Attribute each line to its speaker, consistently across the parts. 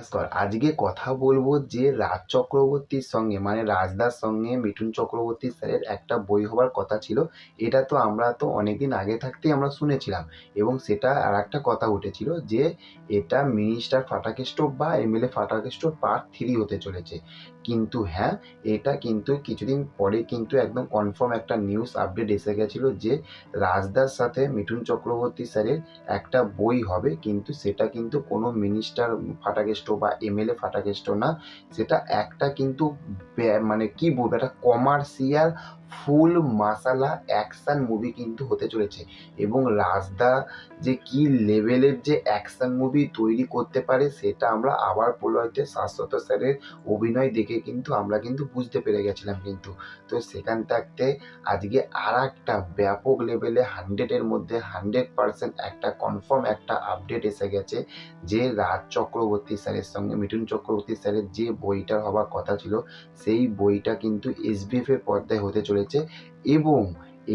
Speaker 1: ভাস্কর, আজকে কথা বলবো যে রাজ চক্রবর্তীর সঙ্গে মানে রাজদার সঙ্গে মিঠুন চক্রবর্তী স্যারের একটা বই হবার কথা ছিল। এটা তো আমরা তো অনেকদিন আগে থাকতেই আমরা শুনেছিলাম এবং সেটা আর একটা কথা উঠেছিল যে এটা মিনিস্টার ফাটাকেষ্ট বা এমএলএ ফাটাকেষ্ট পার্ট 3 হতে চলেছে। কিন্তু হ্যাঁ, এটা কিন্তু কিছুদিন পরে কিন্তু একদম কনফার্ম একটা নিউজ আপডেট এসে গেছিলো যে রাজদার সাথে মিঠুন চক্রবর্তী স্যারের একটা বই হবে, কিন্তু সেটা কিন্তু কোনো মিনিস্টার ফাটাকেষ্ট বা এমএলএ ফাটাকেষ্ট না। সেটা একটা কিন্তু মানে কি বলবো, একটা কমার্শিয়াল ফুল মাসালা অ্যাকশন মুভি কিন্তু হতে চলেছে। এবং রাজদা যে কি লেভেলের যে অ্যাকশন মুভি তৈরি করতে পারে সেটা আমরা আবার প্রলয়তে শাশ্বত স্যারের অভিনয় দেখে কিন্তু আমরা কিন্তু বুঝতে পেরে গেছিলাম কিন্তু। তো সেখান থাকতে আজকে আর একটা ব্যাপক লেভেলে 100-এর মধ্যে 100% একটা কনফার্ম একটা আপডেট এসে গেছে যে রাজ চক্রবর্তী স্যারের সঙ্গে মিঠুন চক্রবর্তী স্যারের যে বইটা হওয়ার কথা ছিল সেই বইটা কিন্তু এসবিএফ এর পর্দায় হতে চলেছে। এবং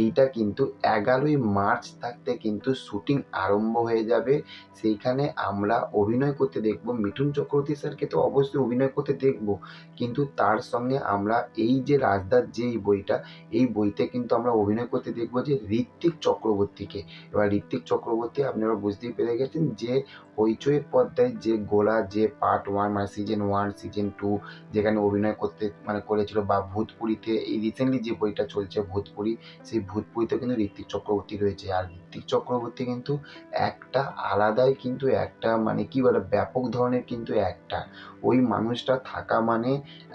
Speaker 1: এইটা কিন্তু 11ই মার্চ থাকতে কিন্তু শুটিং আরম্ভ হয়ে যাবে। সেইখানে আমরা অভিনয় করতে দেখব মিঠুন চক্রবর্তী স্যারকে, তো অবশ্যই অভিনয় করতে দেখব, কিন্তু তার সঙ্গে আমরা এই যে রাজদার যে বইটা, এই বইতে কিন্তু আমরা অভিনয় করতে দেখব যে ঋত্বিক চক্রবর্তীকে। এবার ঋত্বিক চক্রবর্তী আপনারা বুঝতেই পেরে গেছেন যে হইচইয়ের পর্দায় যে গোলা যে পার্ট 1 মানে সিজন 1 সিজন 2 যেখানে অভিনয় করতে মানে করেছিল, বা ভূতপুরীতে এই রিসেন্টলি যে বইটা চলছে ভূতপুরী, সেই ভূতপুরীতে কিন্তু ঋত্বিক চক্রবর্তী রয়েছে। আর ঋত্বিক চক্রবর্তী কিন্তু একটা আলাদাই কিন্তু একটা মানে কি বলে ব্যাপক ধরনের কিন্তু একটা ওই মানুষটা থাকা মানে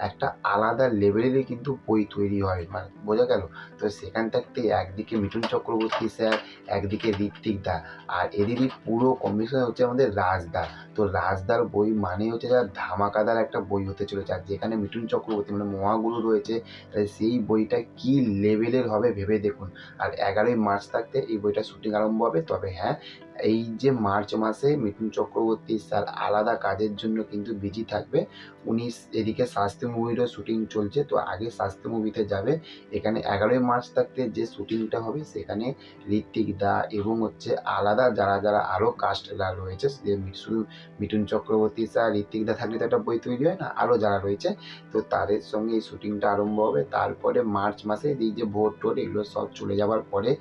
Speaker 1: একটা আলাদা লেভেলেরই কিন্তু বই তৈরি হয়, মানে বোঝা গেল। তো সেখান থাকতে একদিকে মিঠুন চক্রবর্তী স্যার, একদিকে ঋত্বিক দা, আর এদেরই পুরো কম্বিনেশন হচ্ছে আমাদের রাজদা। তো রাজদার বই মানে হচ্ছে যা ধামাকাদার একটা বই হতে চলেছে, আর যেখানে মিঠুন চক্রবর্তী মানে মহাগুরু রয়েছে, তাই সেই বইটা কি লেভেলের হবে ভেবে দেখুন। আর 11ই মার্চ থাকতে এই বইটা শুটিং আরম্ভ হবে। তবে হ্যাঁ, এই যে মার্চ মাসে মিঠুন চক্রবর্তী স্যার আলাদা কাজের জন্য কিন্তু বিজি থাকবে। উনি এদিকে শাস্তি মুভিরও শুটিং চলছে, তো আগে শাস্তি মুভিতে যাবে। এখানে 11ই মার্চ থাকতে যে শুটিংটা হবে সেখানে ঋত্বিক দা এবং হচ্ছে আলাদা যারা যারা আরও কাস্টরা রয়েছে, যে শুধু মিঠুন চক্রবর্তী স্যার ঋত্বিক দা থাকলে তো একটা বই তৈরি হয় না, আরও যারা রয়েছে, তো তাদের সঙ্গে এই শুটিংটা আরম্ভ হবে। তারপরে মার্চ মাসে এই যে ভোট টোট এগুলো সব চলে যাওয়ার পরে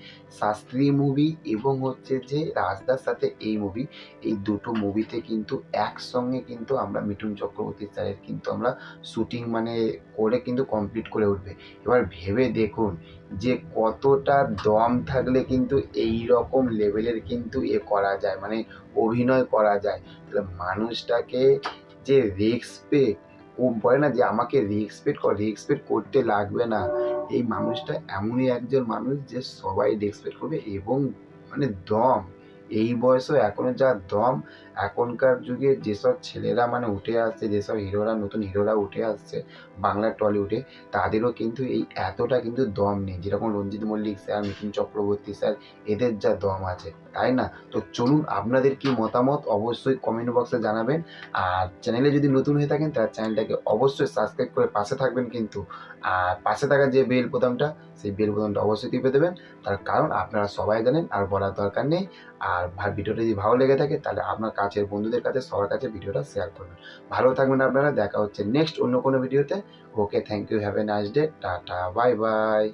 Speaker 1: শাস্ত্রী মুভি এবং হচ্ছে যে রাজদার সাথে এই মুভি, এই দুটো মুভিতে কিন্তু একসঙ্গে কিন্তু আমরা মিঠুন চক্রবর্তী স্যারের কিন্তু আমরা শুটিং মানে করে কিন্তু কমপ্লিট করে উঠবে। এবার ভেবে দেখুন যে কতটা দম থাকলে কিন্তু এই রকম লেভেলের কিন্তু করা যায়, মানে অভিনয় করা যায়। তাহলে মানুষটাকে যে রেসপেক্ট, ও বলে না যে আমাকে রেসপেক্ট করতে লাগবে না, এই মানুষটা এমনই একজন মানুষ যে সবাই রেসপেক্ট করবে। এবং মানে দম, এই বয়সেও এখনো যা দম, এখনকার যুগে যেসব ছেলেরা মানে উঠে আসছে, যেসব হিরোরা নতুন হিরোরা উঠে আসছে বাংলার টলিউডে, তাদেরও কিন্তু এই এতটা কিন্তু দম নেই যেরকম রঞ্জিত মল্লিক স্যার, মিঠুন চক্রবর্তী স্যার, এদের যা দম আছে, তাই না? তো চলুন, আপনাদের কি মতামত অবশ্যই কমেন্ট বক্সে জানাবেন। আর চ্যানেলে যদি নতুন হয়ে থাকেন তার চ্যানেলটাকে অবশ্যই সাবস্ক্রাইব করে পাশে থাকবেন কিন্তু। আর পাশে থাকা যে বেল বোতামটা, সেই বেল বোতামটা অবশ্যই টিপে দেবেন, তার কারণ আপনারা সবাই জানেন আর বলার দরকার নেই। আর ভিডিওটা যদি ভালো লেগে থাকে তাহলে আপনার কাছের বন্ধুদের কাছে সবার কাছে ভিডিওটা শেয়ার করবেন। ভালো থাকবেন আপনারা, দেখা হচ্ছে নেক্সট অন্য কোনো ভিডিওতে। Okay, thank you, have a nice day, tata, bye by.